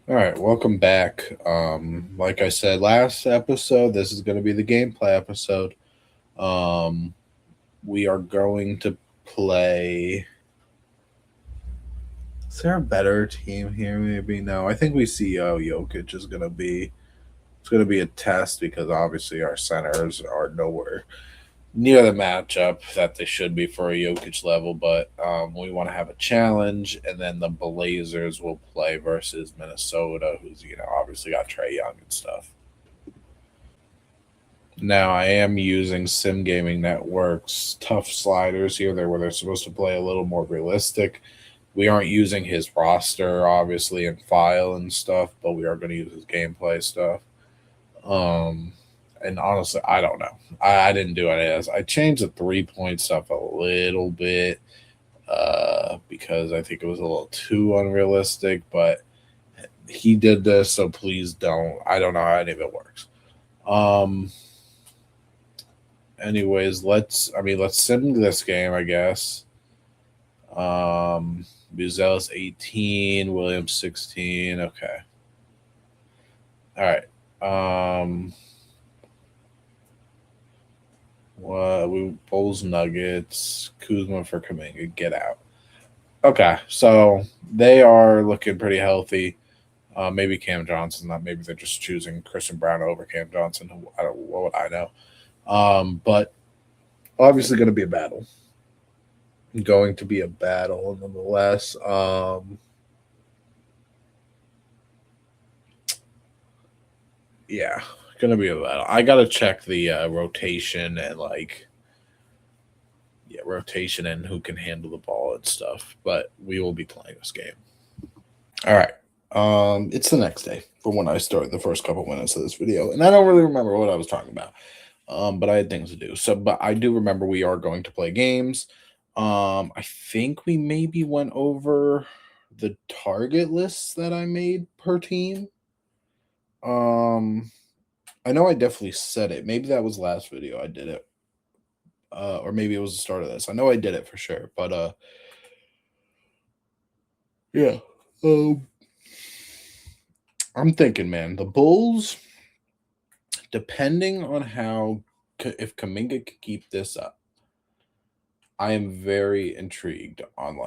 All right, welcome back. Like I said last episode, this is going to be the gameplay episode. Um, we are going to play. Is there a better team here? Maybe no. I think we see Jokic is going to be. It's going to be a test because obviously our centers are nowhere near the matchup that they should be for a Jokic level. But we want to have a challenge, and then the Blazers will play versus Minnesota, who's obviously got Trey Young and stuff. Now I am using Sim Gaming Network's tough sliders here. They're where they're supposed to play a little more realistic. We aren't using his roster, obviously, and file and stuff, but we are going to use his gameplay stuff. Um, and honestly, I don't know. I didn't do any of this. I changed the 3 point stuff a little bit because I think it was a little too unrealistic, but he did this, so please don't. I don't know how any of it works. Um, anyways, let's sim this game, I guess. Buzel's 18, Williams 16. Okay. All right. What we Bulls Nuggets, Kuzma for Kaminga, get out. Okay, so they are looking pretty healthy. Maybe Cam Johnson. Not maybe they're just choosing Christian Brown over Cam Johnson. I don't. What would I know? But obviously going to be a battle. Going to be a battle nonetheless. Yeah, gonna be a battle. I gotta check the rotation and rotation and who can handle the ball and stuff. But we will be playing this game. All right. It's the next day from when I started the first couple minutes of this video, and I don't really remember what I was talking about. But I had things to do. So, but I do remember we are going to play games. I think we maybe went over the target lists that I made per team. Um, I know I definitely said it. Maybe that was last video I did it. Or maybe it was the start of this. I know I did it for sure. But yeah. Um I'm thinking, man, the Bulls, depending on how if Kaminga could keep this up, I am very intrigued on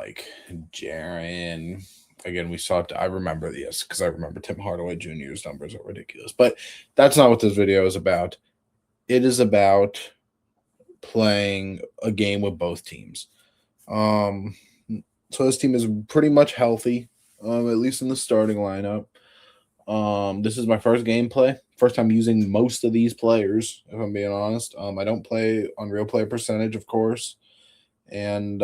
Jaron. Again, we saw. I remember this because I remember Tim Hardaway Jr.'s numbers are ridiculous. But that's not what this video is about. It is about playing a game with both teams. Um, so this team is pretty much healthy, at least in the starting lineup. This is my first gameplay. First time using most of these players, if I'm being honest. I don't play on real play percentage, of course. And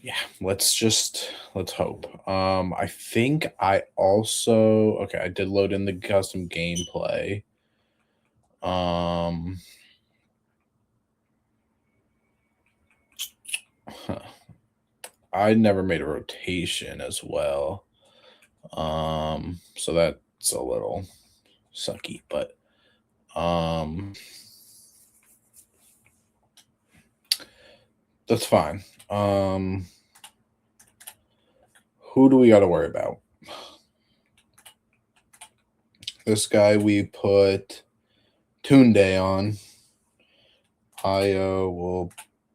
yeah, let's hope. I think I also okay, I did load in the custom gameplay. Um huh. I never made a rotation as well. So that's a little sucky, but um that's fine. Who do we got to worry about? This guy we put Tunde on. Io will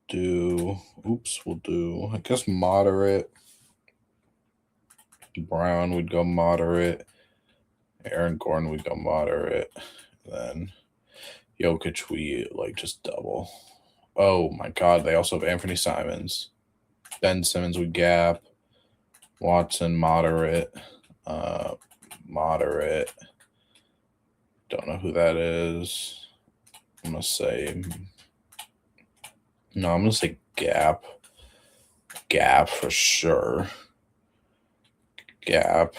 do. Oops, we'll do. I guess moderate. Brown would go moderate. Aaron Gordon would go moderate. Then Jokic we just double. Oh my God! They also have Anthony Simons. Ben Simmons would gap. Watson moderate. Uh, moderate. Don't know who that is. I'm gonna say no. I'm gonna say gap. Gap for sure. Gap.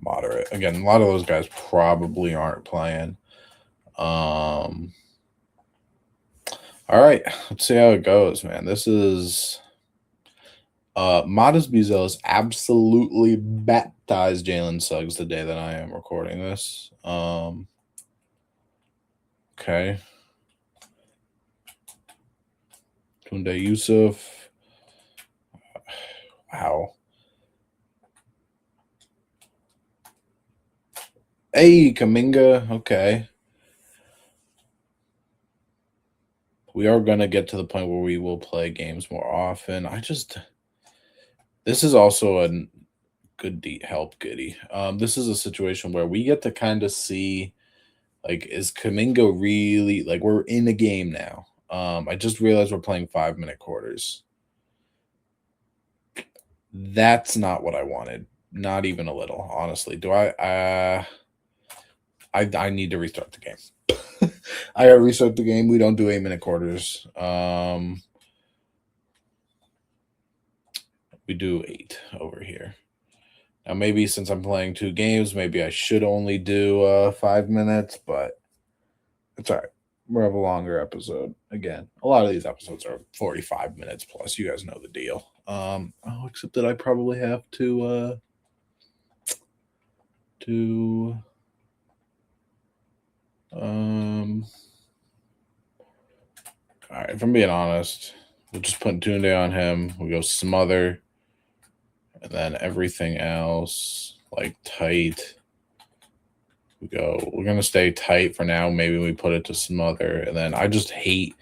Moderate. Again, a lot of those guys probably aren't playing. All right, let's see how it goes, man. This is Modest Bezos absolutely baptized Jalen Suggs the day that I am recording this. Okay. Tunde Yusuf. Wow. Hey, Kuminga. Okay. We are going to get to the point where we will play games more often. This is also a good help, Giddy. This is a situation where we get to kind of see, like, is Kuminga really, like, we're in a game now. I just realized we're playing 5-minute quarters. That's not what I wanted. Not even a little, honestly. Do I need to restart the game. I gotta restart the game. We don't do 8-minute quarters. We do 8 over here. Now maybe since I'm playing 2 games, maybe I should only do 5 minutes, but it's all right. We'll have a longer episode. Again, a lot of these episodes are 45 minutes plus. You guys know the deal. Except that I probably have to all right, if I'm being honest, we'll just put Tunde on him. We go smother, and then everything else, like tight. We're gonna stay tight for now. Maybe we put it to smother, and then I just hate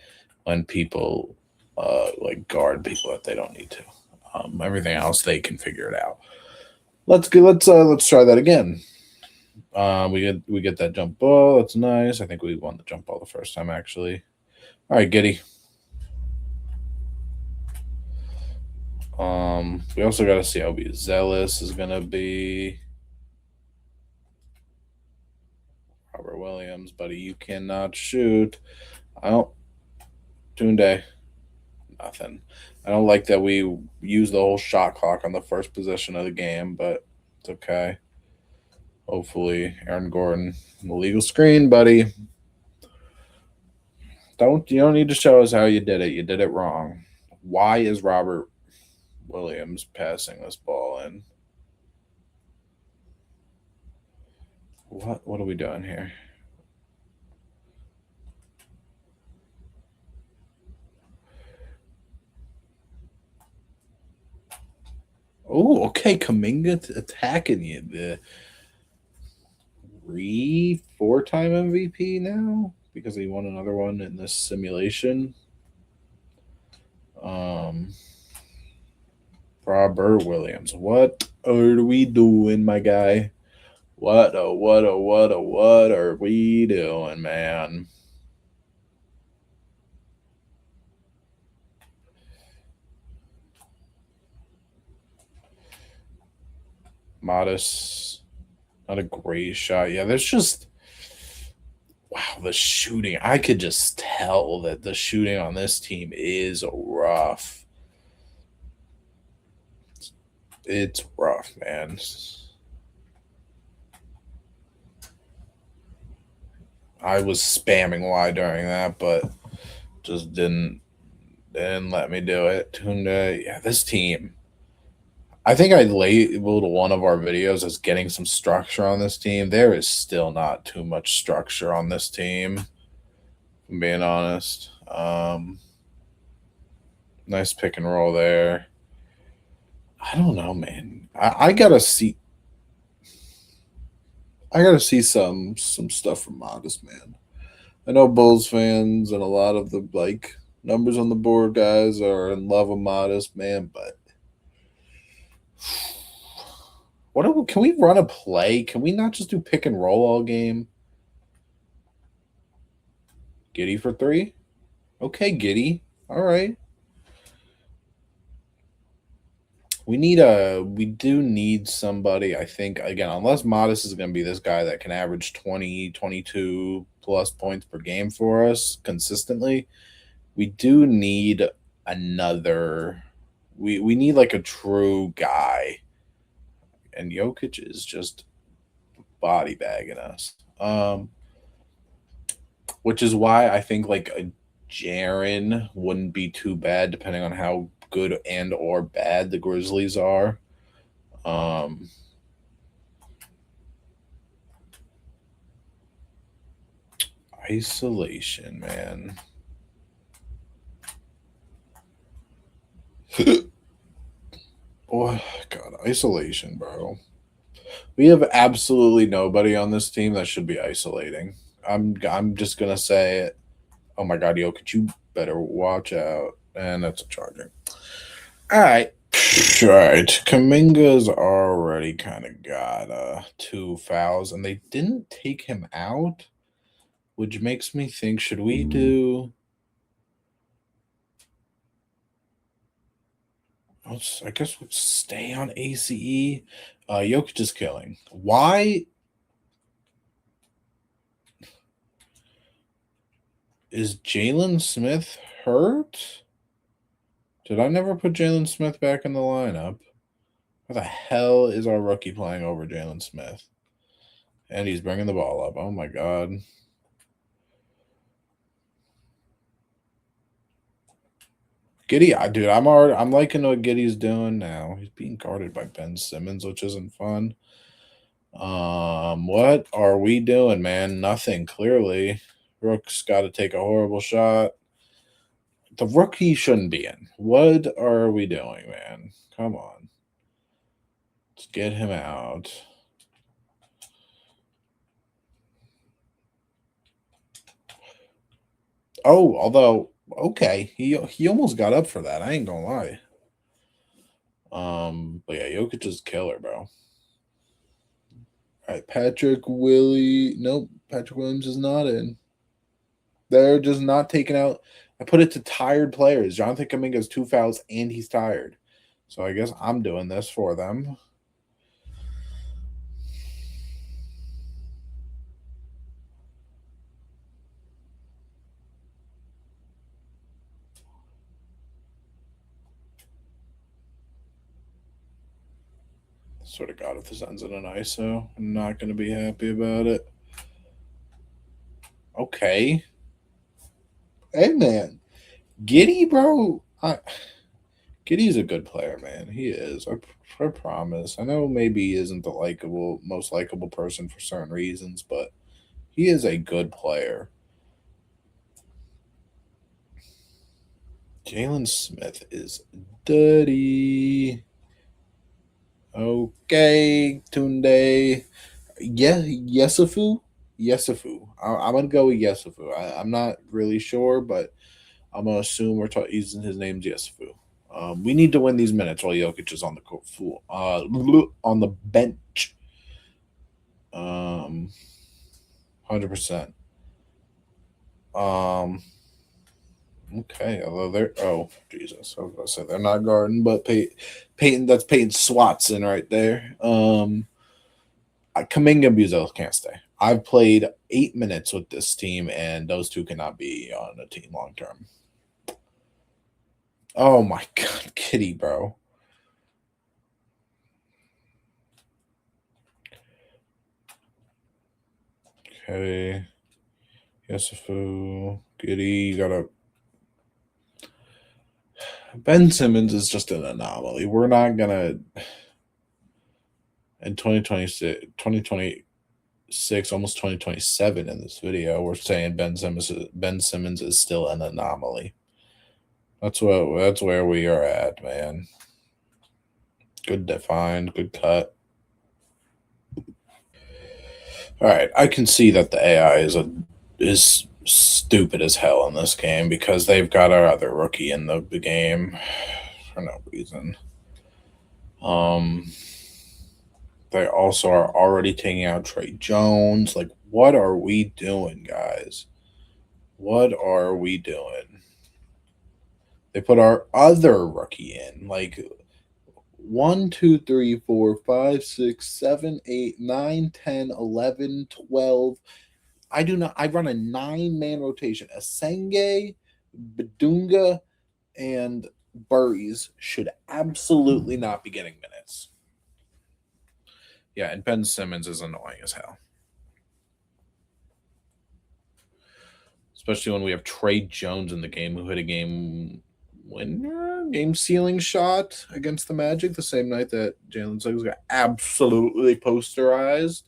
when people like guard people that they don't need to. Everything else they can figure it out. Let's try that again. We get that jump ball. That's nice. I think we won the jump ball the first time actually. All right, Giddy. We also got to see how zealous is gonna be. Robert Williams, buddy, you cannot shoot. I don't. Tunde, nothing. I don't like that we use the whole shot clock on the first possession of the game, but it's okay. Hopefully, Aaron Gordon, the legal screen, buddy. You don't need to show us how you did it. You did it wrong. Why is Robert Williams passing this ball in? What are we doing here? Oh, okay. Kuminga attacking you. The 4-time MVP now because he won another one in this simulation. Robert Williams. What are we doing, my guy? What are we doing, man? Modest, not a great shot. Yeah, there's just wow, the shooting. I could just tell that the shooting on this team is rough. It's rough, man. I was spamming Y during that, but just didn't let me do it. Tunde, yeah, this team. I think I labeled one of our videos as getting some structure on this team. There is still not too much structure on this team, if I'm being honest. Nice pick and roll there. I don't know, man. I gotta see. I gotta see some stuff from Modest, man. I know Bulls fans and a lot of the like numbers on the board guys are in love with Modest, man, but can we run a play? Can we not just do pick and roll all game? Giddy for 3? Okay, Giddy. All right. We do need somebody, I think, again, unless Modest is going to be this guy that can average 20, 22 plus points per game for us consistently. We do need another. We need like a true guy, and Jokic is just body bagging us. Which is why I think like a Jaren wouldn't be too bad, depending on how good and or bad the Grizzlies are. Isolation, man. Oh God, isolation, bro. We have absolutely nobody on this team that should be isolating. I'm just gonna say it. Oh my God, Jokic, you better watch out. And that's a charging. All right. All right. Kaminga's already kind of got 2 fouls, and they didn't take him out, which makes me think, should we do? I guess we'll stay on ACE. Jokic is killing. Why is Jalen Smith hurt? Did I never put Jalen Smith back in the lineup? Why the hell is our rookie playing over Jalen Smith? And he's bringing the ball up. Oh my God. Giddy, dude, I'm liking what Giddy's doing now. He's being guarded by Ben Simmons, which isn't fun. What are we doing, man? Nothing, clearly. Rook's got to take a horrible shot. The rookie shouldn't be in. What are we doing, man? Come on. Let's get him out. Oh, although, okay. He almost got up for that. I ain't gonna lie. But yeah, Jokic is killer, bro. All right, Patrick Willie. Nope, Patrick Williams is not in. They're just not taking out. I put it to tired players. Jonathan Kuminga has 2 fouls and he's tired. So I guess I'm doing this for them. Sort of God, if this ends in an ISO, I'm not going to be happy about it. Okay. Hey, man. Giddy, bro. Giddy's a good player, man. He is. I promise. I know maybe he isn't the most likable person for certain reasons, but he is a good player. Jalen Smith is dirty. Okay, Tunde. Yeah, Yesufu. Yesufu. I'm gonna go with Yesufu. I'm not really sure, but I'm gonna assume we're using his name's Yesufu. We need to win these minutes while Jokic is on the court, on the bench. 100%. Okay, although they're Jesus, I was about to say they're not guarding, but Peyton, that's Peyton Swatson right there. Kuminga and Buzel can't stay. I've played 8 minutes with this team, and those two cannot be on a team long term. Oh my God, Kitty, bro. Okay. Yesufu, Giddy, you gotta. Ben Simmons is just an anomaly. We're not gonna. In 2026, almost 2027 in this video, we're saying Ben Simmons is still an anomaly. That's where we are at, man. Good defined, good cut. All right, I can see that the AI is stupid as hell in this game because they've got our other rookie in the game for no reason. They also are already taking out Trey Jones. Like, what are we doing, guys? What are we doing? They put our other rookie in. Like, 1, 2, 3, 4, 5, 6, 7, 8, 9, 10, 11, 12. I do not. I run a 9-man rotation. Asenge, Badunga, and Burries should absolutely not be getting minutes. Yeah, and Ben Simmons is annoying as hell. Especially when we have Trey Jones in the game who hit a game winner, game sealing shot against the Magic the same night that Jalen Suggs got absolutely posterized.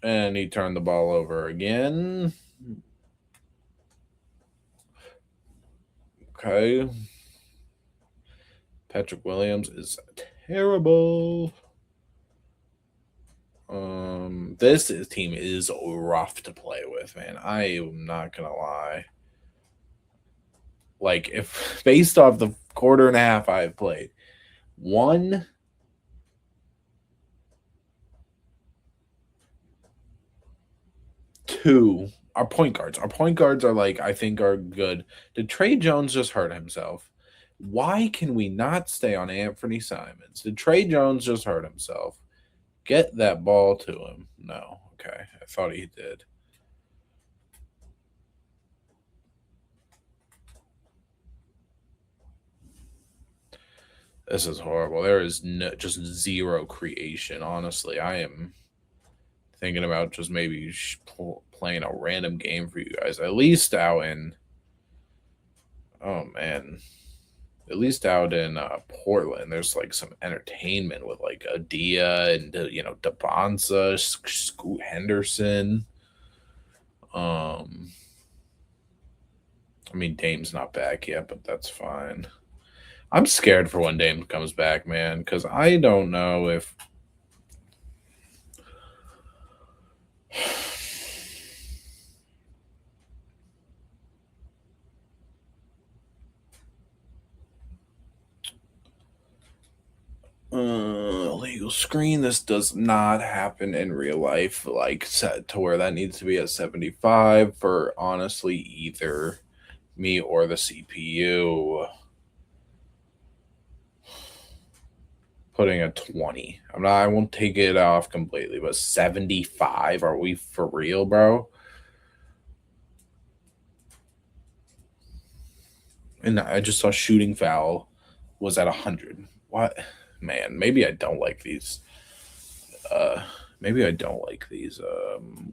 And he turned the ball over again. Okay. Patrick Williams is terrible. This team is rough to play with, man. I am not gonna lie. Like, if based off the quarter and a half I've played, 1, 2, our point guards. Our point guards are like, I think are good. Did Trey Jones just hurt himself? Why can we not stay on Anthony Simons? Did Trey Jones just hurt himself? Get that ball to him. No. Okay. I thought he did. This is horrible. There is just zero creation. Honestly, I am thinking about just maybe playing a random game for you guys. At least out in, oh man, at least out in Portland, there's like some entertainment with like Adia and Dabonsa, Scoot Henderson. I mean, Dame's not back yet, but that's fine. I'm scared for when Dame comes back, man, because I don't know if illegal screen. This does not happen in real life, like set to where that needs to be at 75 for honestly either me or the CPU. Putting a 20. I won't take it off completely, but 75. Are we for real, bro? And I just saw shooting foul was at 100. What? Man, maybe I don't like these. Maybe I don't like these.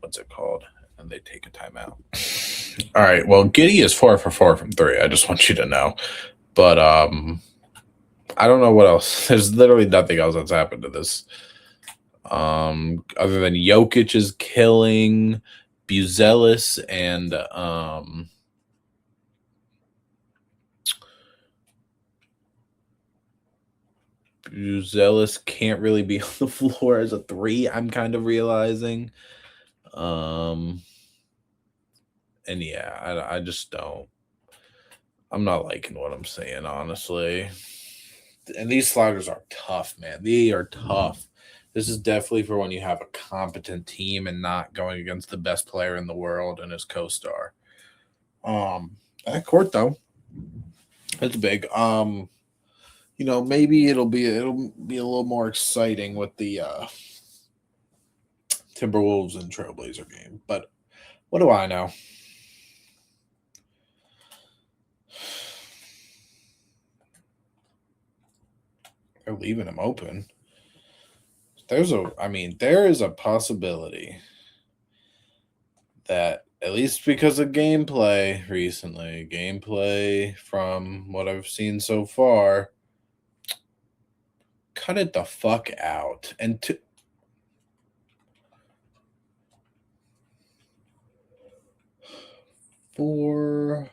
What's it called? And they take a timeout. All right. Well, Giddy is 4 for 4 from 3. I just want you to know. But I don't know what else. There's literally nothing else that's happened to this. Other than Jokic is killing, Buzelis and Buzelis can't really be on the floor as a 3, I'm kind of realizing. And yeah, I just don't. I'm not liking what I'm saying, honestly. And these sliders are tough, man. They are tough. This is definitely for when you have a competent team and not going against the best player in the world and his co-star. That court though, it's big. Maybe it'll be a little more exciting with the Timberwolves and Trailblazer game. But what do I know? They're leaving him open. There is a possibility that at least because of gameplay recently, gameplay from what I've seen so far, cut it the fuck out. And four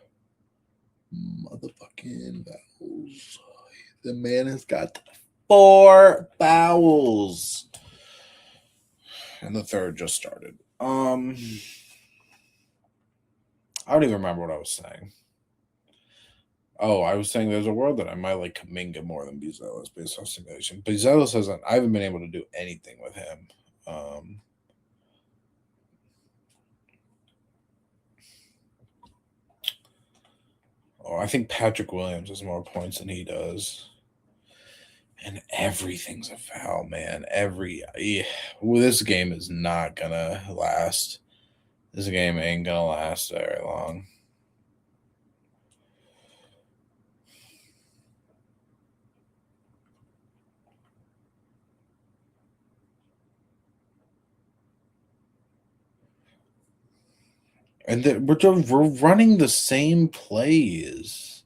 motherfucking fouls. The man has got 4 fouls. And the third just started. I don't even remember what I was saying. Oh, I was saying there's a world that I might like Kuminga more than Buzelis based on simulation. Buzelis I haven't been able to do anything with him. I think Patrick Williams has more points than he does. And everything's a foul, man. This game is not gonna last. This game ain't gonna last very long. And we're running the same plays.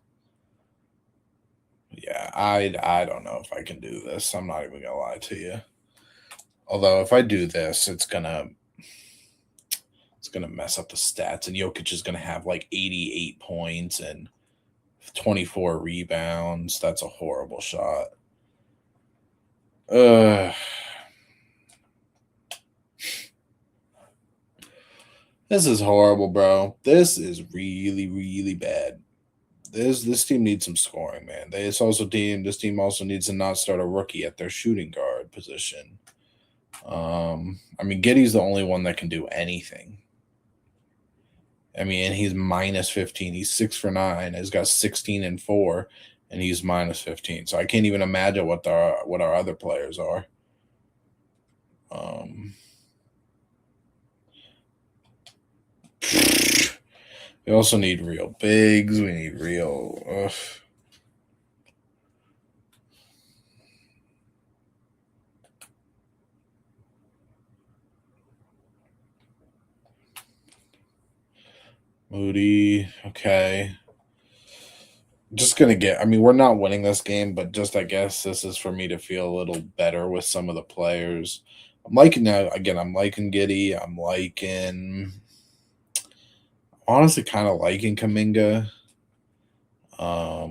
Yeah, I don't know if I can do this. I'm not even gonna lie to you. Although if I do this, it's gonna mess up the stats, and Jokic is gonna have like 88 points and 24 rebounds. That's a horrible shot. This is horrible, bro. This is really, really bad. This team needs some scoring, man. This team also needs to not start a rookie at their shooting guard position. I mean, Giddey's the only one that can do anything. I mean, and he's minus 15. He's 6 for 9. He's got 16 and 4, and he's minus 15. So I can't even imagine what our other players are. We also need real bigs. We need real. Moody. Okay. Just going to get. I mean, we're not winning this game, but just I guess this is for me to feel a little better with some of the players. I'm liking Giddey. I'm liking. Honestly, kind of liking Kuminga. Yeah,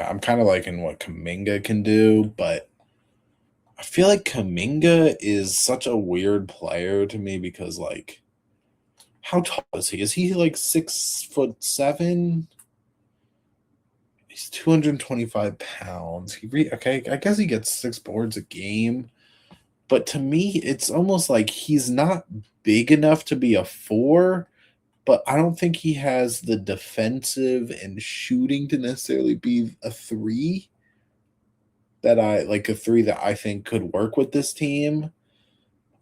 I'm kind of liking what Kuminga can do, but I feel like Kuminga is such a weird player to me because, like, how tall is he? Is he like 6'7"? He's 225 pounds. Okay, I guess he gets 6 boards a game, but to me, it's almost like he's not big enough to be a 4. But I don't think he has the defensive and shooting to necessarily be a 3 that I think could work with this team.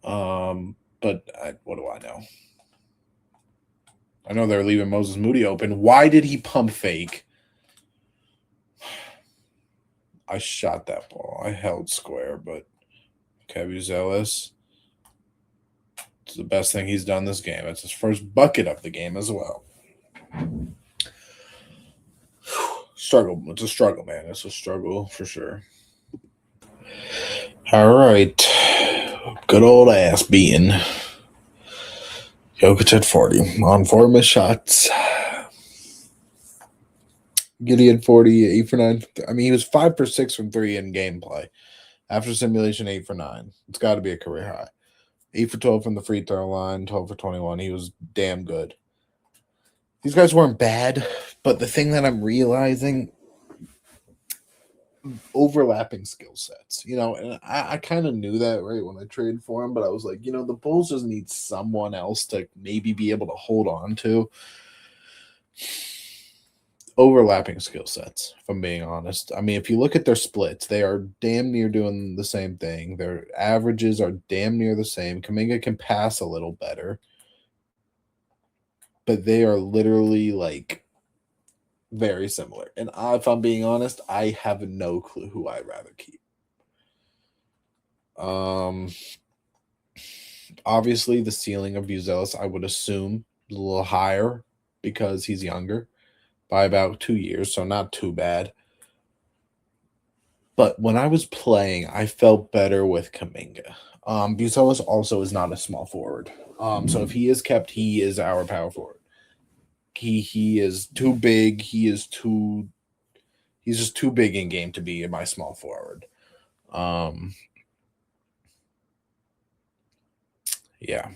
But what do I know? I know they're leaving Moses Moody open. Why did he pump fake? I shot that ball. I held square, but Kevin Zealous. It's the best thing he's done this game. It's his first bucket of the game as well. Struggle. It's a struggle, man. It's a struggle for sure. All right. Good old ass beating. Jokic at 40 on 4 missed shots. Giddey at 40, 8 for 9. I mean, he was 5 for 6 from 3 in gameplay. After simulation, 8 for 9. It's got to be a career high. 8 for 12 from the free throw line, 12 for 21. He was damn good. These guys weren't bad, but the thing that I'm realizing, overlapping skill sets, and I kind of knew that right when I traded for him, but I was like, the Bulls just need someone else to maybe be able to hold on to. Overlapping skill sets, if I'm being honest. I mean, if you look at their splits, they are damn near doing the same thing. Their averages are damn near the same. Kuminga can pass a little better, but they are literally like very similar. And if I'm being honest, I have no clue who I'd rather keep. Obviously, the ceiling of Buzelis, I would assume, is a little higher because he's younger by about 2 years, so not too bad. But when I was playing, I felt better with Kuminga. Buzelis also is not a small forward. So if he is kept, he is our power forward. He is too big. He's just too big in game to be my small forward. Yeah.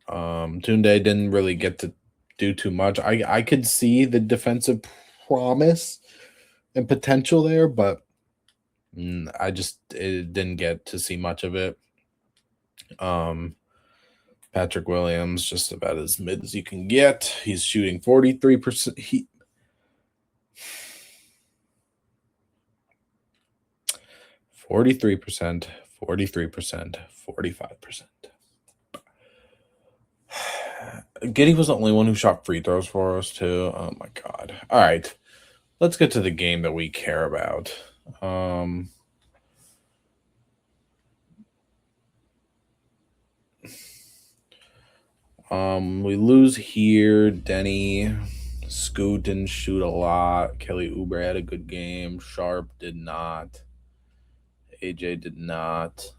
Tunde didn't really get to do too much. I could see the defensive promise and potential there, but it didn't get to see much of it. Patrick Williams, just about as mid as you can get. He's shooting 43%. 43%, 43%, 45%. Giddey was the only one who shot free throws for us, too. Oh, my God. All right. Let's get to the game that we care about. We lose here. Denny, Scoot didn't shoot a lot. Kelly Oubre had a good game. Sharp did not. AJ did not.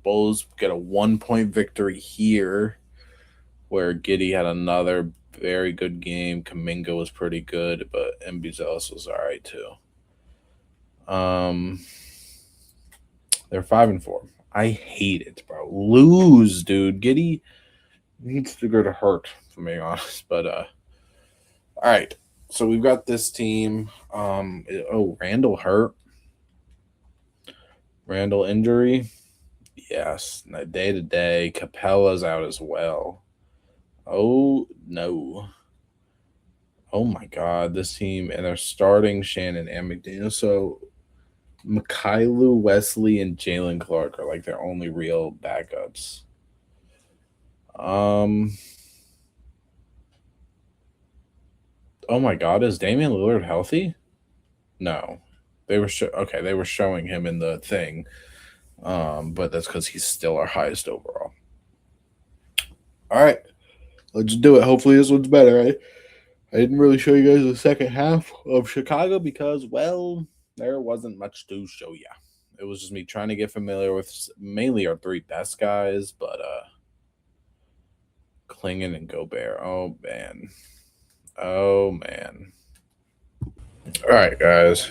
Bulls get a 1-point victory here. where Giddy had another very good game. Kaminga was pretty good, but Mbuzelis was all right too. Um, they're 5-4. I hate it, bro. Lose, dude. Giddy needs to go to hurt, for being honest. But all right. So we've got this team. Randall hurt. Randall injury. Yes. Day to day. Capella's out as well. Oh no. Oh my god, this team, and they're starting Shannon and McDaniel. So Mykhailo, Wesley, and Jalen Clark are like their only real backups. Oh my god, is Damian Lillard healthy? No. They were showing him in the thing. But that's because he's still our highest overall. All right. Let's do it. Hopefully this one's better. I didn't really show you guys the second half of Chicago because, well, there wasn't much to show you. It was just me trying to get familiar with mainly our three best guys, but Klingon and Gobert. Oh man. Oh man. All right, guys.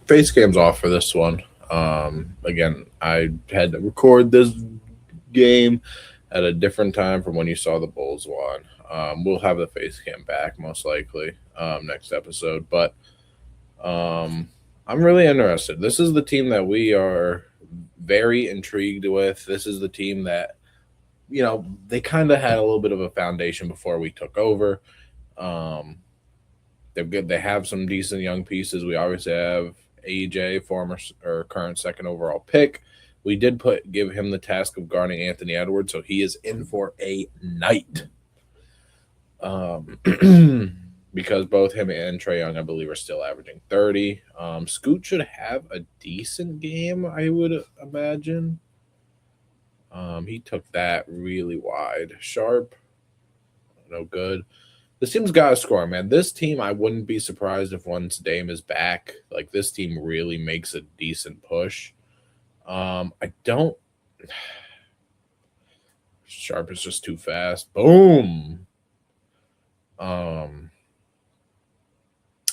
Face cam's off for this one. Again, I had to record this game at a different time from when you saw the Bulls won. We'll have the face cam back most likely next episode, but I'm really interested. This is the team that we are very intrigued with. This is the team that they kind of had a little bit of a foundation before we took over. They're good. They have some decent young pieces. We obviously have AJ, former or current second overall pick. We did give him the task of guarding Anthony Edwards, so he is in for a night. Because both him and Trae Young, I believe, are still averaging 30. Scoot should have a decent game, I would imagine. He took that really wide. Sharp, no good. This team's got to score, man. This team, I wouldn't be surprised if once Dame is back, like this team really makes a decent push. I don't. Sharp is just too fast. Boom.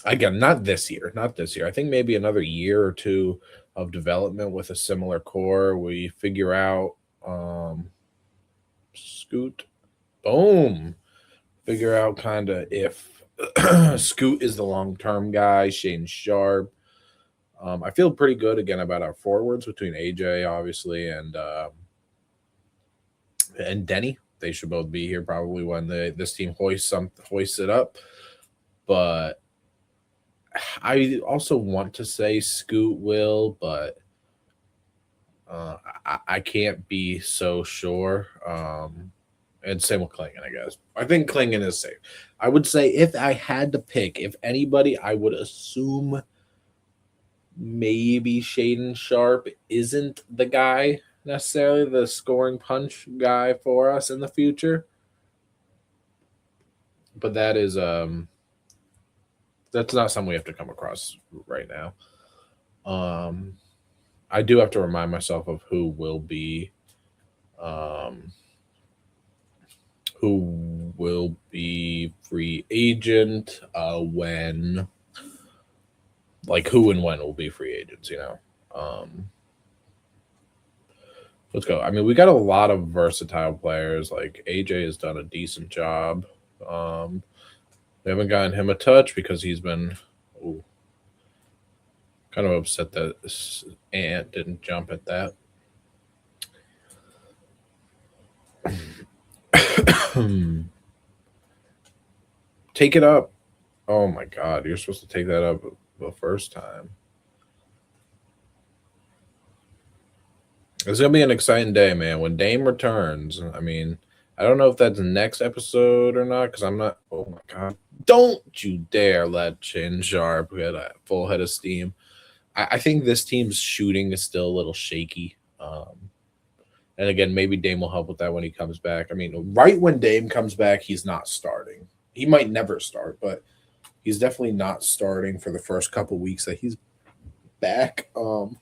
Again, not this year. Not this year. I think maybe another year or two of development with a similar core. We figure out Scoot. Boom. Figure out kind of if Scoot is the long-term guy, Shane Sharp. I feel pretty good again about our forwards between AJ, obviously, and Denny. They should both be here probably when this team hoists it up. But I also want to say Scoot will, but I can't be so sure. And same with Klingon, I guess. I think Klingon is safe. I would say if I had to pick, if anybody, I would assume maybe Shaden Sharp isn't the guy necessarily, the scoring punch guy for us in the future. But that's not something we have to come across right now. I do have to remind myself of who will be free agent when, like, who and when will be free agents, let's go. I mean, we got a lot of versatile players. Like AJ has done a decent job. We haven't gotten him a touch because he's been kind of upset that Ant didn't jump at that. Take it up. Oh my god, you're supposed to take that up the first time. It's gonna be an exciting day, man. When Dame returns, I mean, I don't know if that's the next episode or not, because I'm not. Oh my god! Don't you dare let Chin Sharp get a full head of steam. I think this team's shooting is still a little shaky. And again, maybe Dame will help with that when he comes back. I mean, right when Dame comes back, he's not starting. He might never start, but he's definitely not starting for the first couple weeks that he's back. Because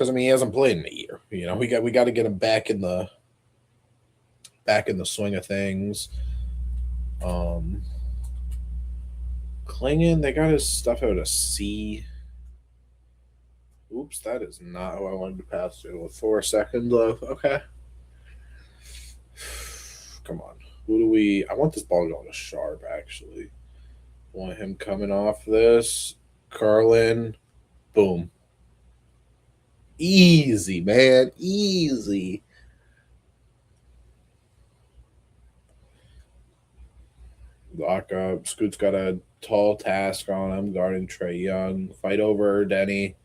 I mean, he hasn't played in a year. We got to get him back in the back in the swing of things. Um, Klingon, they got his stuff out of C. Oops, that is not who I wanted to pass to with 4 seconds left. Okay. Come on. Who do we. I want this ball going to Sharp, actually. Want him coming off this. Carlin. Boom. Easy, man. Easy. Lock up. Scoot's got a tall task on him guarding Trey Young. Fight over Denny.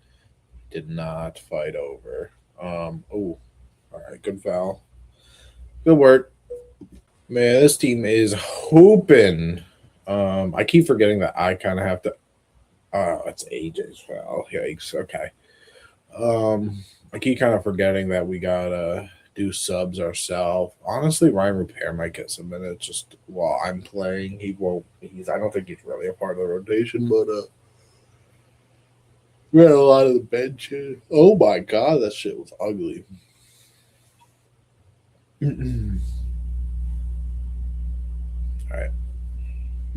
Did not fight over. Oh, all right. Good foul. Good work. Man, this team is hooping. I keep forgetting that I kind of have to. Oh, it's AJ's foul. Yikes. Okay. I keep kind of forgetting that we gotta do subs ourselves. Honestly, Ryan Repair might get some minutes just while I'm playing. He won't. He's. I don't think he's really a part of the rotation, but we had a lot of the bench. Oh my god, that shit was ugly. All right.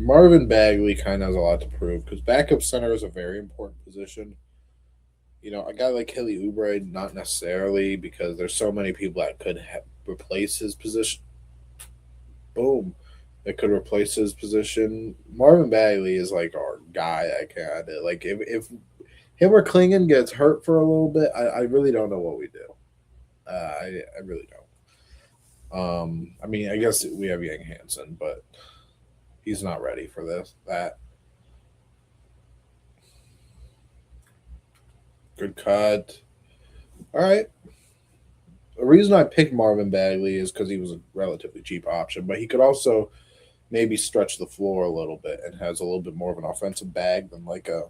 Marvin Bagley kind of has a lot to prove because backup center is a very important position. A guy like Kelly Oubre, not necessarily because there's so many people that could replace his position. Boom, that could replace his position. Marvin Bagley is like our guy that can. Like if him or Klingon gets hurt for a little bit, I really don't know what we do. I really don't. I mean, I guess we have Yang Hansen, but he's not ready for this. That good cut. All right. The reason I picked Marvin Bagley is because he was a relatively cheap option, but he could also maybe stretch the floor a little bit and has a little bit more of an offensive bag than like a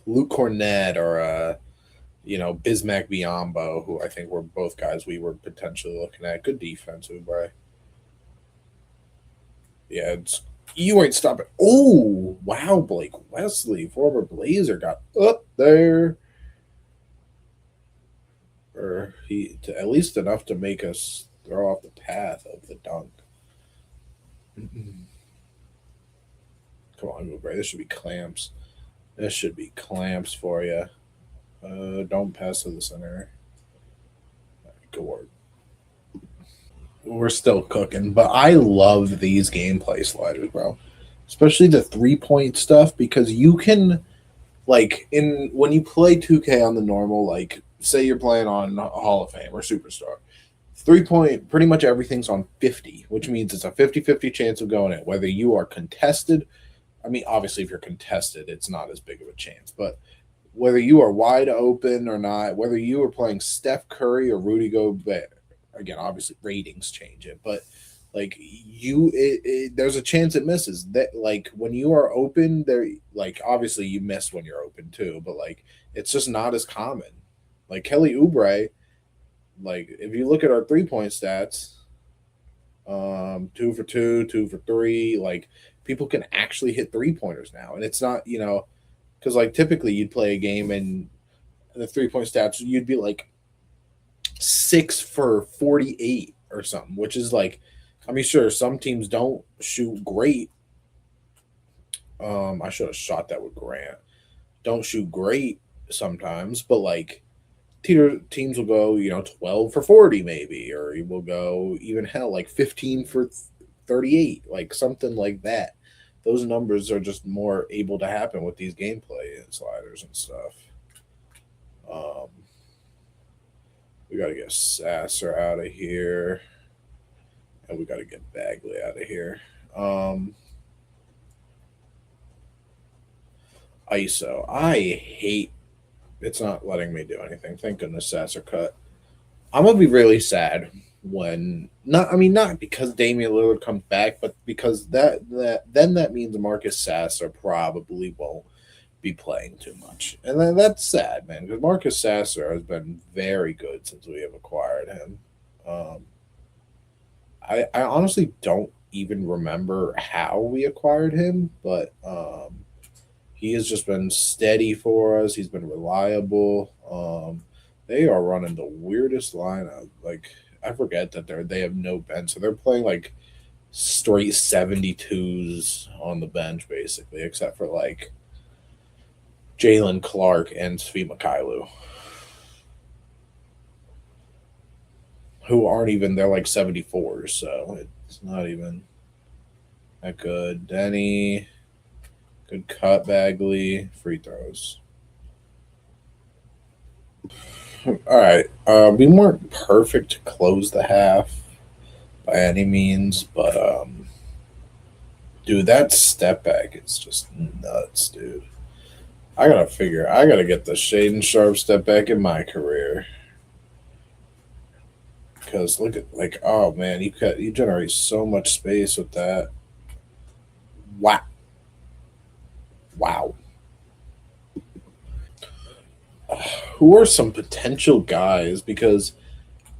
Luke Cornett or a Bismack Biombo, who I think were both guys we were potentially looking at. Good defense, Oubre. Yeah, you ain't stopping. Oh wow, Blake Wesley, former Blazer, got up there. Or he to at least enough to make us throw off the path of the dunk. Come on, Oubre. This should be clamps. This should be clamps for you. Don't pass to the center. Good work. We're still cooking, but I love these gameplay sliders, bro. Especially the 3-point stuff because you can, like, in when you play 2K on the normal, like, say you're playing on Hall of Fame or Superstar, 3-point, pretty much everything's on 50, which means it's a 50-50 chance of going in. Whether you are contested, I mean, obviously, if you're contested, it's not as big of a chance, but whether you are wide open or not, whether you are playing Steph Curry or Rudy Gobert, again, obviously ratings change it, but like there's a chance it misses. That like when you are open, there like obviously you miss when you're open too, but like it's just not as common. Like Kelly Oubre, like if you look at our 3-point stats, 2 for 2, 2 for 3, like people can actually hit 3-pointers now, and it's not because like typically you'd play a game and the 3-point stats you'd be like 6 for 48 or something, which is like, I mean, sure, some teams don't shoot great. I should have shot that with Grant. Don't shoot great sometimes, but like teams will go, 12 for 40 maybe, or you will go even hell like 15 for 38, like something like that. Those numbers are just more able to happen with these gameplay sliders and stuff. Um, we got to get Sasser out of here. And we got to get Bagley out of here. ISO. I hate it's not letting me do anything. Thank goodness Sasser cut. I'm gonna be really sad when not because Damian Lillard comes back, but because that means Marcus Sasser probably won't be playing too much, and that's sad, man. Because Marcus Sasser has been very good since we have acquired him. Um, I honestly don't even remember how we acquired him, but he has just been steady for us. He's been reliable. They are running the weirdest lineup. Like I forget that they have no bench, so they're playing like straight 72s on the bench basically, except for like Jalen Clark and Svi Mikhailou, who aren't even they're like 74s, so it's not even that good. Denny, good cut. Bagley, free throws. All right, we weren't perfect to close the half by any means, but dude, that step back is just nuts, dude. I gotta get the Shaden Sharp step back in my career. Because look at like, oh man, you generate so much space with that. Wow, wow. Who are some potential guys? Because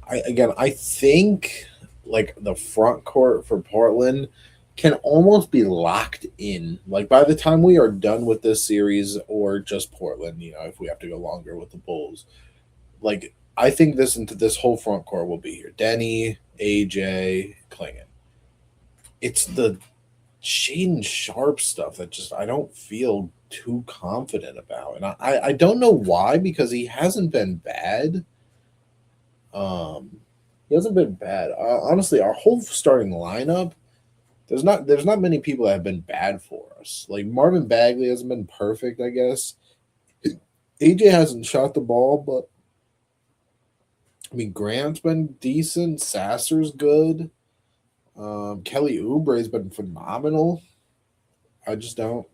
I think like the front court for Portland can almost be locked in. Like by the time we are done with this series, or just Portland, if we have to go longer with the Bulls, like I think this whole front court will be here. Denny, AJ, Klingon. It's the Shaden Sharp stuff that just I don't feel too confident about, and I don't know why, because he hasn't been bad. Um, he hasn't been bad. Honestly, our whole starting lineup, there's not many people that have been bad for us. Like Marvin Bagley hasn't been perfect, I guess. AJ hasn't shot the ball, but I mean Grant's been decent. Sasser's good. Kelly Oubre's been phenomenal. I just don't.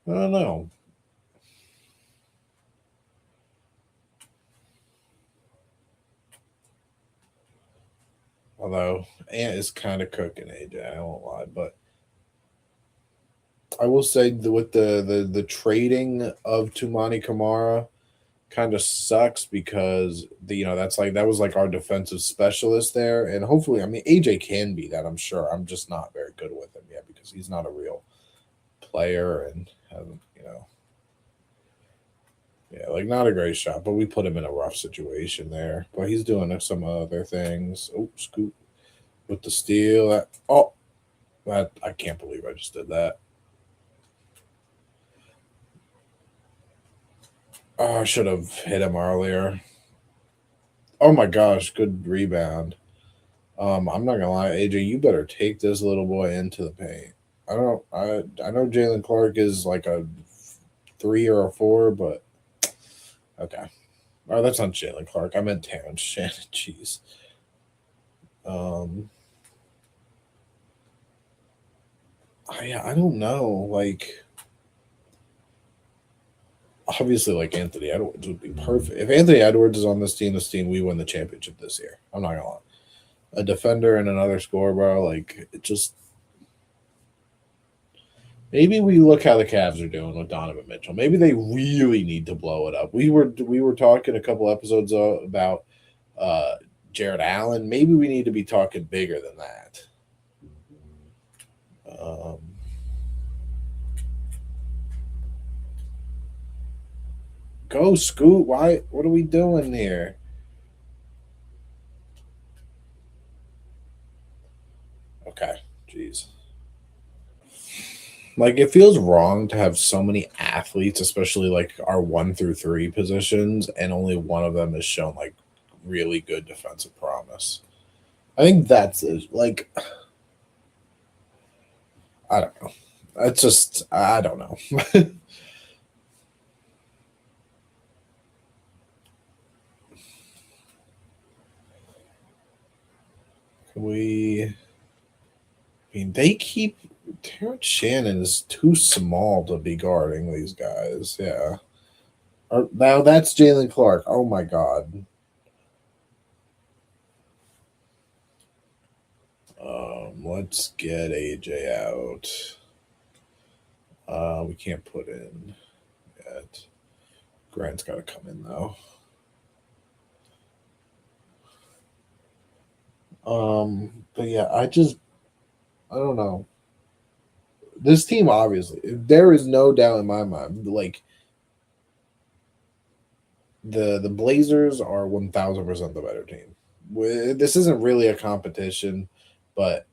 I don't know. Although Ant is kind of cooking AJ, I won't lie, but I will say with the trading of Tumani Kamara kind of sucks, because that was like our defensive specialist there, and hopefully, I mean AJ can be that. I'm sure. I'm just not very good with him yet because he's not a real player and hasn't. Yeah, like not a great shot, but we put him in a rough situation there. But he's doing some other things. Oh, scoop with the steal. Oh, I can't believe I just did that. Oh, I should have hit him earlier. Oh my gosh, good rebound. I'm not gonna lie, AJ, you better take this little boy into the paint. I don't. I know Jalen Clark is like a 3 or a 4, but okay. Oh, that's not Jalen Clark. I meant Terrence Shannon. Jeez. Um, I don't know. Like, obviously, like Anthony Edwards would be perfect. If Anthony Edwards is on this team, we win the championship this year. I'm not gonna lie. A defender and another scorer, bro. Like, it just maybe we look how the Cavs are doing with Donovan Mitchell. Maybe they really need to blow it up. We were talking a couple episodes about uh, Jared Allen. Maybe we need to be talking bigger than that. Um, go Scoot. Why? What are we doing here? Okay, jeez. Like it feels wrong to have so many athletes, especially like our 1 through 3 positions, and only one of them has shown like really good defensive promise. I think that's it. Like I don't know. It's just I don't know. we I mean they keep Terrence Shannon is too small to be guarding these guys. Yeah. Now that's Jalen Clark. Oh my god. Let's get AJ out. We can't put in yet. Grant's got to come in though. But yeah, I don't know. This team obviously, there is no doubt in my mind. Like the Blazers are 1,000% the better team. this isn't really a competition, but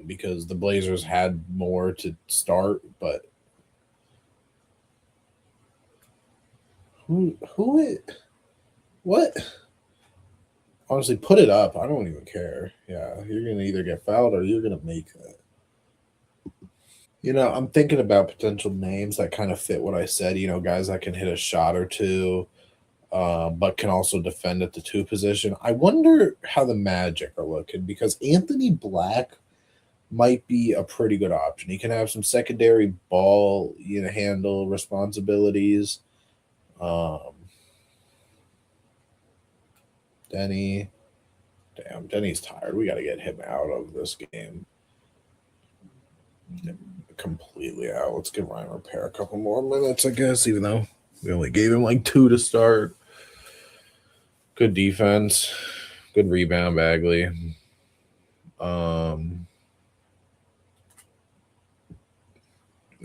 because the Blazers had more to start, but who what? Honestly, put it up. I don't even care. Yeah, you're gonna either get fouled or you're gonna make that. I'm thinking about potential names that kind of fit what I said. Guys that can hit a shot or two, but can also defend at the two position. I wonder how the Magic are looking because Anthony Black might be a pretty good option. He can have some secondary ball, handle responsibilities. Um, Denny, damn, Denny's tired. We got to get him out of this game completely out. Let's give Ryan Repair a couple more minutes, I guess, even though we only gave him like 2 to start. Good defense, good rebound, Bagley.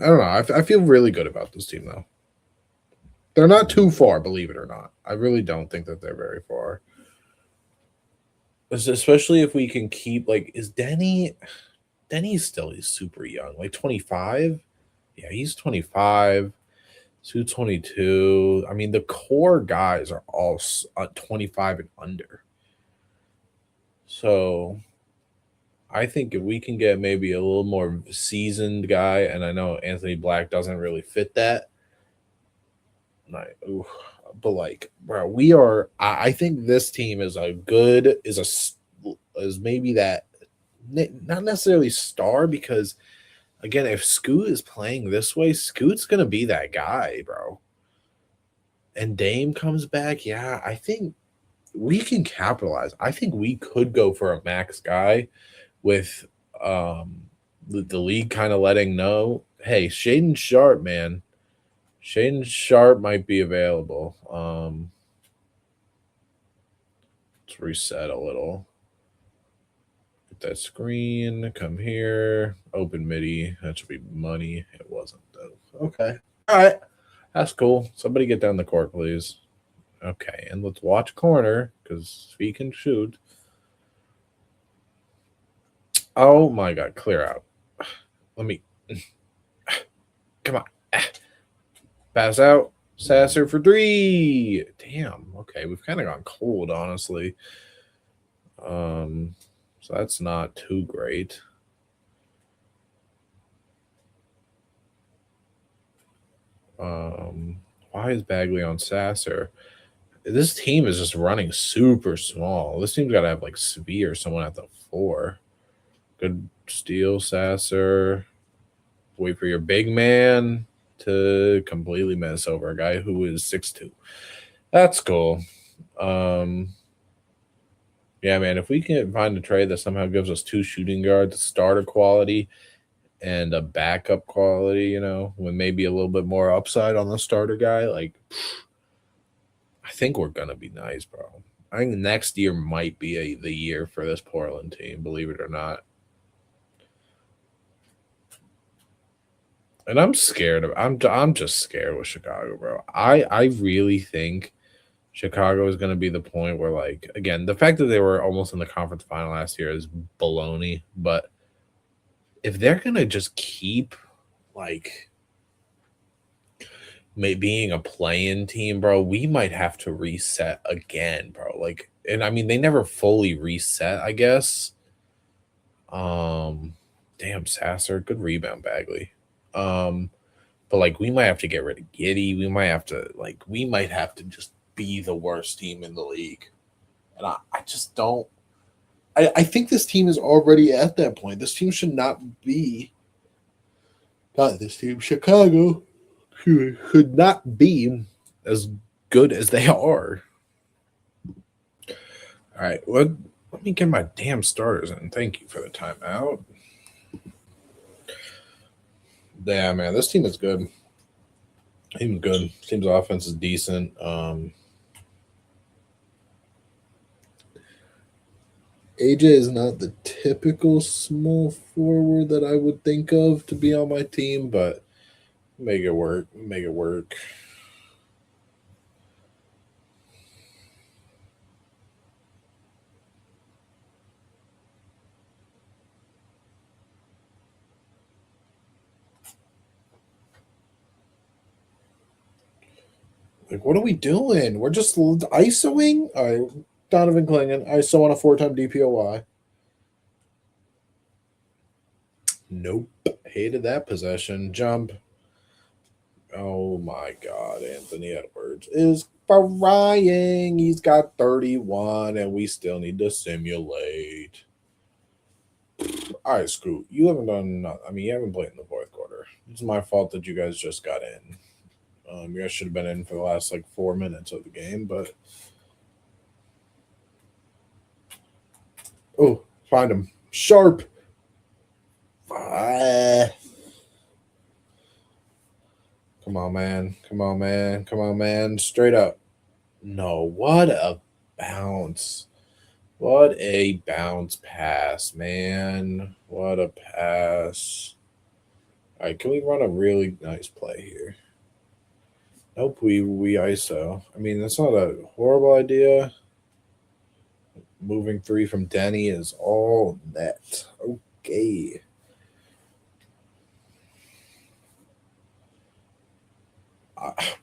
I don't know. I feel really good about this team though. They're not too far, believe it or not. I really don't think that they're very far. Especially if we can keep is Denny's still he's super young, like 25. Yeah, he's 25. 222. I mean, the core guys are all 25 and under. So I think if we can get maybe a little more seasoned guy, and I know Anthony Black doesn't really fit that. But bro, we are. I think this team is is maybe that not necessarily star because again, if Scoot is playing this way, Scoot's gonna be that guy, bro. And Dame comes back, yeah, I think we can capitalize. I think we could go for a max guy with the league kind of letting know, hey, Shaden Sharp, man. Shaden Sharp might be available. Let's reset a little. Get that screen. Come here. Open MIDI. That should be money. It wasn't though. Okay. All right. That's cool. Somebody get down the court, please. Okay, and let's watch corner because he can shoot. Oh my god, clear out. Let me come on. Pass out. Sasser for 3. Damn. Okay, we've kind of gone cold, honestly. So that's not too great. Why is Bagley on Sasser? This team is just running super small. This team's got to have like Svi or someone at the 4. Good steal, Sasser. Wait for your big man to completely mess over a guy who is 6'2". That's cool. Yeah, man, if we can find a trade that somehow gives us 2 shooting guards, starter quality, and a backup quality, with maybe a little bit more upside on the starter guy, I think we're gonna be nice, bro. I think next year might be the year for this Portland team, believe it or not. And I'm scared of I'm just scared with Chicago, bro. I really think Chicago is going to be the point where, again, the fact that they were almost in the conference final last year is baloney. But if they're going to just keep, being a play-in team, bro, we might have to reset again, bro. And I mean, they never fully reset, I guess. Damn, Sasser, good rebound, Bagley. But we might have to get rid of Giddey. We might have to just be the worst team in the league. And I just don't. I think this team is already at that point. This team should not be. Not this team. Chicago should not be as good as they are. All right. Let me get my damn starters in. Thank you for the timeout. Yeah, man. This team is good. Team's good. Team's offense is decent. AJ is not the typical small forward that I would think of to be on my team, but make it work. Make it work. Like, what are we doing? We're just ISOing? All right, Donovan Clingan, ISO on a 4-time DPOY. Nope. Hated that possession. Jump. Oh my God, Anthony Edwards is frying. He's got 31, and we still need to simulate. All right, Scoot, you haven't done. I mean, you haven't played in the fourth quarter. It's my fault that you guys just got in. You guys should have been in for the last like 4 minutes of the game, but oh, find him sharp. Come on, man. Come on, man. Come on, man. Straight up. No, what a bounce. What a bounce pass, man. What a pass. All right, can we run a really nice play here? Nope, we ISO. I mean, that's not a horrible idea. Moving three from Denny is all net. Okay.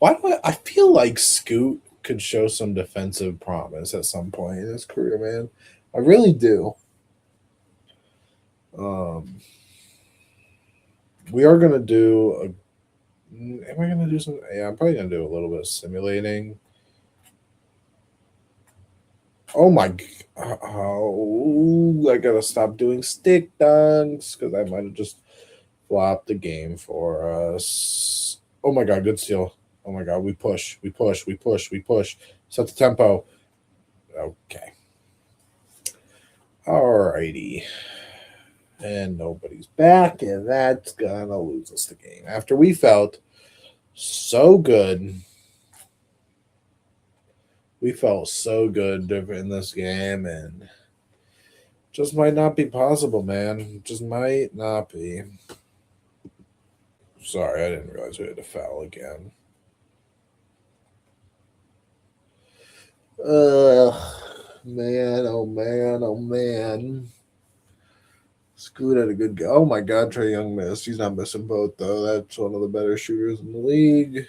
Why do I feel like Scoot could show some defensive promise at some point in his career, man. I really do. We are gonna do a. Am I gonna do some? Yeah, I'm probably gonna do a little bit of simulating. Oh my! Oh, I gotta stop doing stick dunks because I might have just flopped the game for us. Oh my God! Good steal. Oh my God! We push. We push. We push. We push. Set the tempo. Okay. Alrighty. And nobody's back, and that's gonna lose us the game. After we felt so good. We felt so good in this game, and just might not be possible, man. Just might not be. Sorry, I didn't realize we had to foul again. Man, oh man, oh man. Scoot had a good go. Oh my God, Trae Young missed. He's not missing both though. That's one of the better shooters in the league.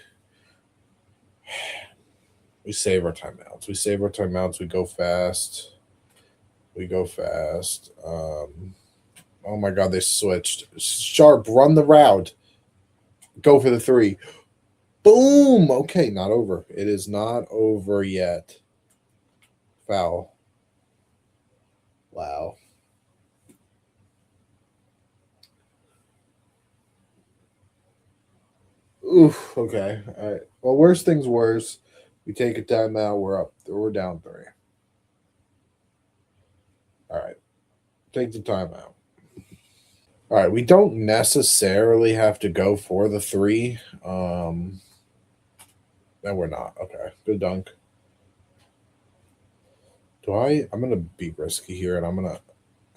We save our timeouts. We save our timeouts. We go fast. We go fast. Oh my God, they switched. Sharp, run the route. Go for the three. Boom. Okay, not over. It is not over yet. Foul. Wow. Oof. Okay. All right. Well, worst things worse. We take a timeout. We're up. We're down 3. All right. Take the timeout. All right. We don't necessarily have to go for the 3. No, we're not. Okay. Good dunk. I'm gonna be risky here, and I'm gonna.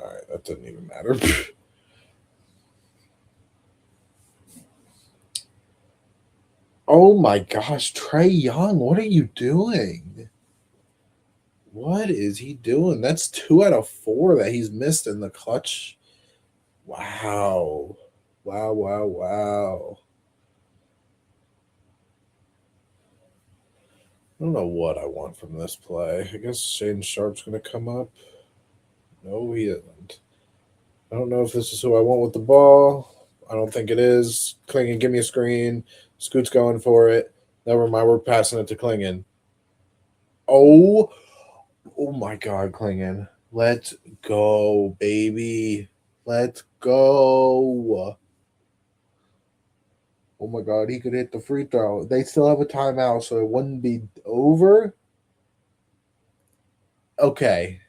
All right. That didn't even matter. Oh my gosh, Trae Young, what are you doing? What is he doing? That's 2 out of 4 that he's missed in the clutch. Wow. Wow, wow, wow. I don't know what I want from this play. I guess Shane Sharp's going to come up. No, he isn't. I don't know if this is who I want with the ball. I don't think it is. Clingan, give me a screen. Scoot's going for it. Never mind, we're passing it to Clingan. Oh my God, Clingan. Let's go, baby. Let's go. Oh my God, he could hit the free throw. They still have a timeout, so it wouldn't be over. Okay.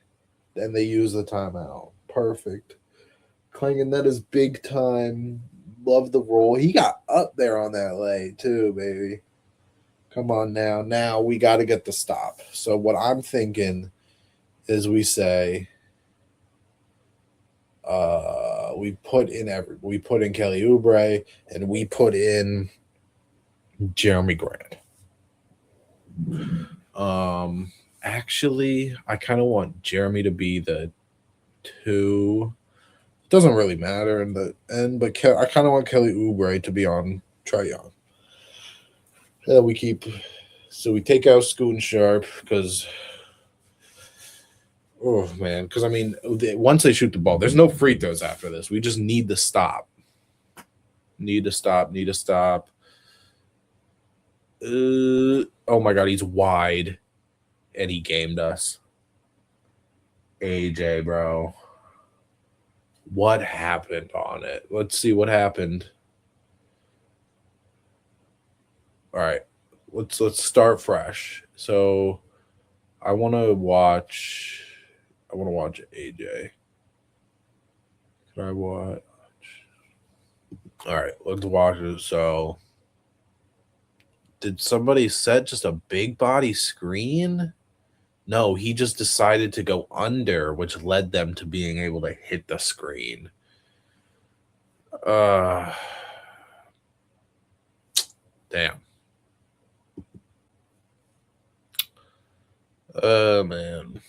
Then they use the timeout. Perfect. Clingan, that is big time. Love the roll. He got up there on that lay, too, baby. Come on now. Now we got to get the stop. So what I'm thinking is we say we put in Kelly Oubre and we put in Jeremy Grant. Actually, I kind of want Jeremy to be the 2. It doesn't really matter in the end, but I kind of want Kelly Oubre to be on Trae Young. And we keep So we take out Scoot and Sharp because, oh man, because I mean, once they shoot the ball, there's no free throws after this. We just need to stop. Need to stop. Need to stop. Oh my God, he's wide, and he gamed us. AJ, bro, what happened on it? Let's see what happened. All right, let's start fresh. So I want to watch. I want to watch AJ. Can I watch? All right, let's watch it. So, did somebody set just a big body screen? No, he just decided to go under, which led them to being able to hit the screen. Damn. Man.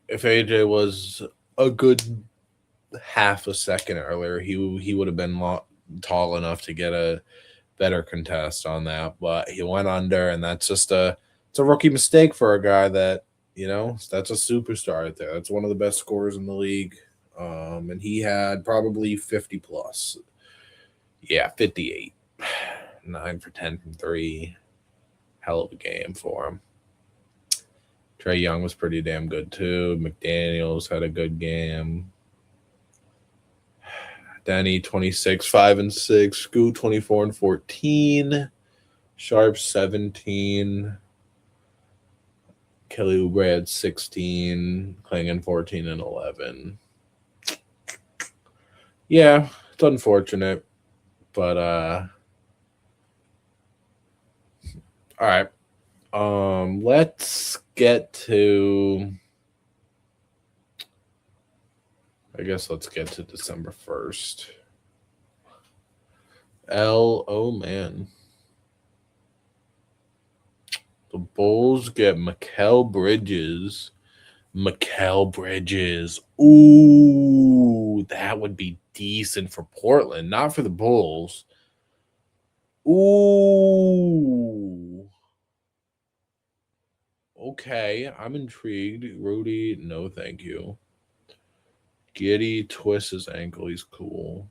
If AJ was a good half a second earlier, he would have been tall enough to get a better contest on that, but he went under, and that's just it's a rookie mistake for a guy that, that's a superstar right there. That's one of the best scorers in the league. And he had probably 50 plus. Yeah, 58. 9 for 10 from 3. Hell of a game for him. Trae Young was pretty damn good too. McDaniels had a good game. Danny 26, 5 and 6. Scoot 24 and 14. Sharp 17. Kelly Oubre had 16. Klingon 14 and 11. Yeah, it's unfortunate, but all right. Let's get to. I guess let's get to December 1st. Oh man. The Bulls get Mikal Bridges. Ooh, that would be decent for Portland, not for the Bulls. Ooh. Okay, I'm intrigued. Rudy, no thank you. Giddy twists his ankle. He's cool.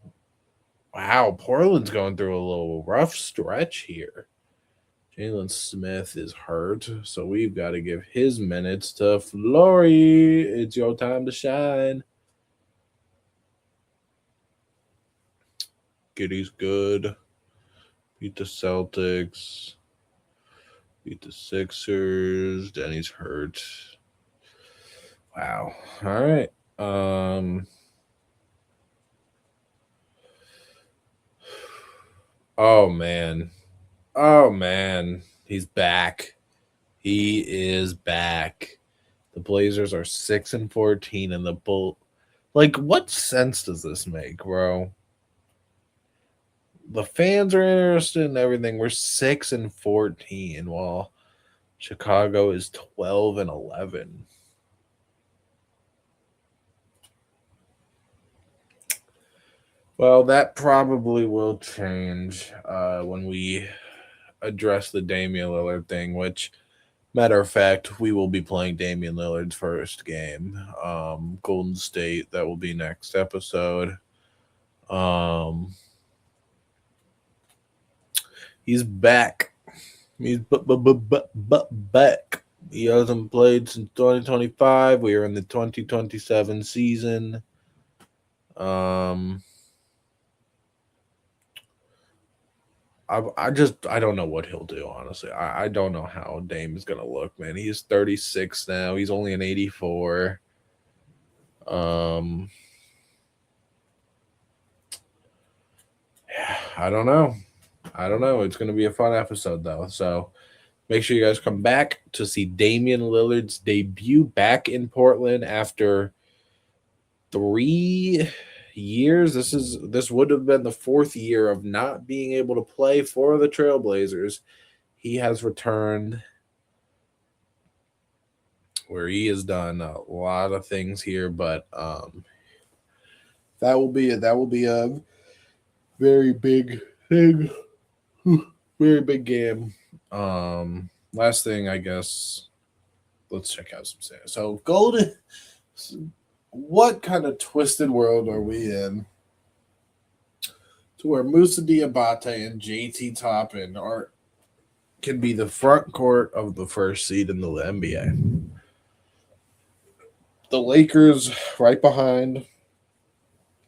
Wow, Portland's going through a little rough stretch here. Jalen Smith is hurt, so we've got to give his minutes to Flory. It's your time to shine. Giddy's good. Beat the Celtics. Beat the Sixers. Denny's hurt. Wow. All right. Oh man. He's back. He is back. The Blazers are 6 and 14, and the Bull. Like, what sense does this make, bro? The fans are interested in everything. We're 6 and 14, while Chicago is 12 and 11. Well, that probably will change when we address the Damian Lillard thing, which, matter of fact, we will be playing Damian Lillard's first game. Golden State, that will be next episode. He's back. He's back. He hasn't played since 2025. We are in the 2027 season. I don't know what he'll do, honestly. I don't know how Dame is gonna look, man. He's 36 now. He's only an 84. Yeah, I don't know. It's gonna be a fun episode though. So make sure you guys come back to see Damian Lillard's debut back in Portland after 3 years. This would have been the 4th year of not being able to play for the Trailblazers. He has returned, where he has done a lot of things here, but that will be a very big thing. Very big game. Last thing, I guess, let's check out some stats. So, Golden, what kind of twisted world are we in to where Musa Diabate and JT Toppin can be the front court of the first seed in the NBA? The Lakers right behind.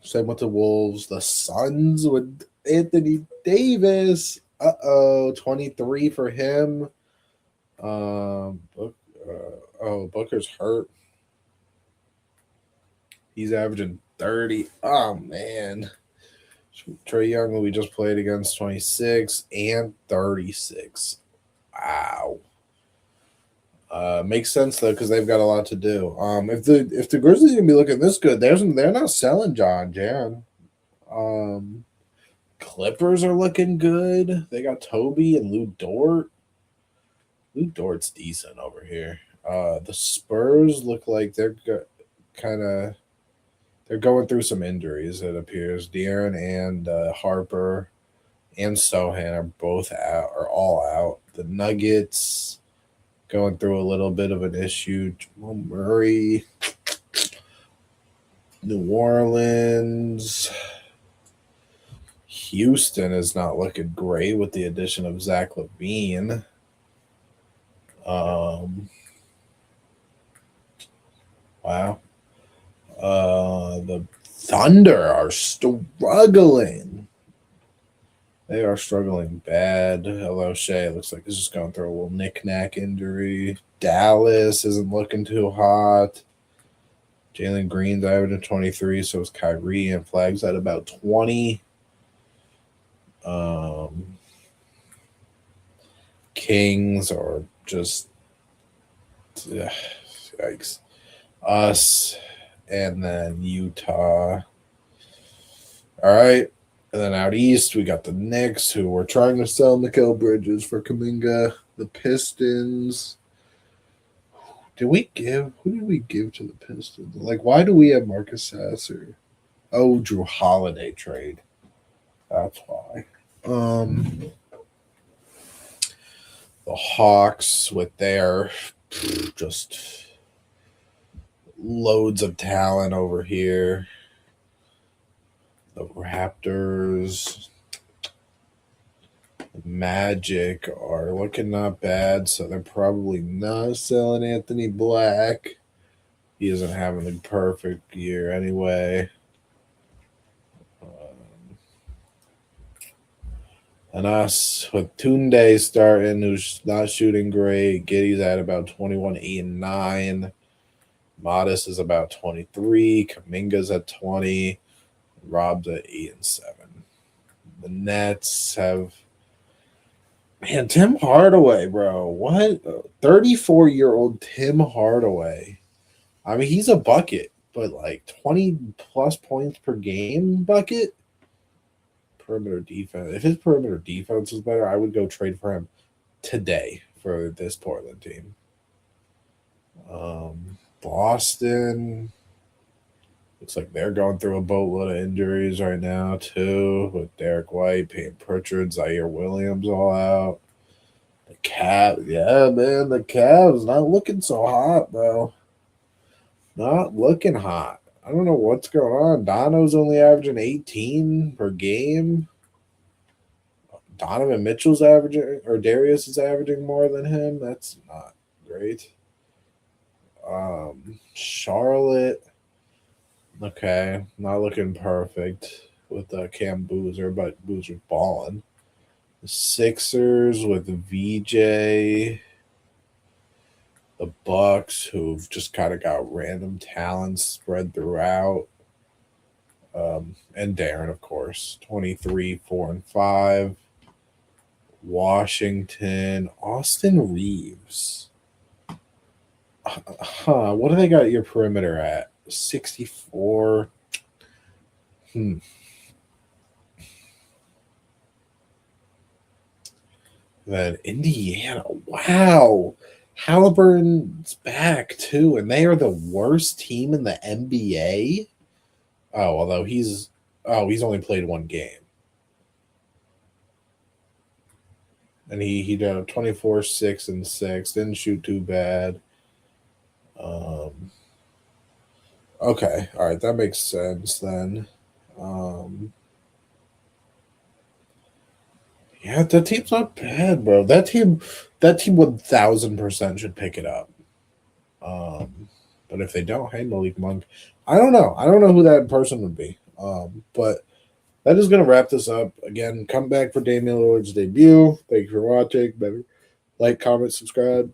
Same with the Wolves. The Suns with Anthony Davis. 23 for him. Booker's hurt. He's averaging 30. Oh, man. Trae Young, who we just played against, 26 and 36. Wow. Makes sense though because they've got a lot to do. If the Grizzlies gonna be looking this good, they're not selling John Jaron. Clippers are looking good. They got Toby and Lou Dort. Lou Dort's decent over here. The Spurs look like they're they're going through some injuries. It appears De'Aaron and Harper and Sohan are both out, or all out. The Nuggets going through a little bit of an issue. Jamal Murray, New Orleans, Houston is not looking great with the addition of Zach LaVine. Wow. The Thunder are struggling. They are struggling bad. Hello, Shea. Looks like he's just going through a little knick-knack injury. Dallas isn't looking too hot. Jalen Green's averaging 23, so is Kyrie, and Flag's at about 20. Kings are just yikes. Us, and then Utah. All right. And then out east, we got the Knicks, who were trying to sell Mikal Bridges for Kuminga. The Pistons. Who did we give to the Pistons? Like, why do we have Marcus Sasser? Oh, Drew Holiday trade. That's why. The Hawks with their just loads of talent over here. The Raptors, the Magic are looking not bad, so they're probably not selling Anthony Black. He isn't having a perfect year anyway. And us with Tunde starting, who's not shooting great. Giddy's at about 21, 8, and 9. Modest is about 23. Kuminga's at 20. Rob's at 8 and 7. The Nets have, man, Tim Hardaway, bro. What? 34-year-old Tim Hardaway. I mean, he's a bucket, but like 20 plus points per game bucket. Perimeter defense. If his perimeter defense was better, I would go trade for him today for this Portland team. Boston. Looks like they're going through a boatload of injuries right now, too, with Derek White, Peyton Pritchard, Zaire Williams all out. The Cavs, yeah, man, the Cavs not looking so hot, though. Not looking hot. I don't know what's going on. Dono's only averaging 18 per game. Donovan Mitchell's averaging, or Darius is averaging more than him. That's not great. Charlotte. Okay, not looking perfect with Cam Boozer, but Boozer's balling. The Sixers with VJ. The Bucks, who've just kind of got random talents spread throughout. And Darren, of course. 23, 4, and 5. Washington. Austin Reeves. What do they got your perimeter at? 64. Then Indiana. Wow. Halliburton's back too, and they are the worst team in the NBA. Oh, although he's only played one game. And he did a 24, 6, and 6. Didn't shoot too bad. Okay, all right, that makes sense then. Yeah, that team's not bad, bro. That team 1000% should pick it up. But if they don't, hey, Malik Monk, I don't know. I don't know who that person would be. But that is going to wrap this up. Again, come back for Damian Lillard's debut. Thank you for watching. Better like, comment, subscribe.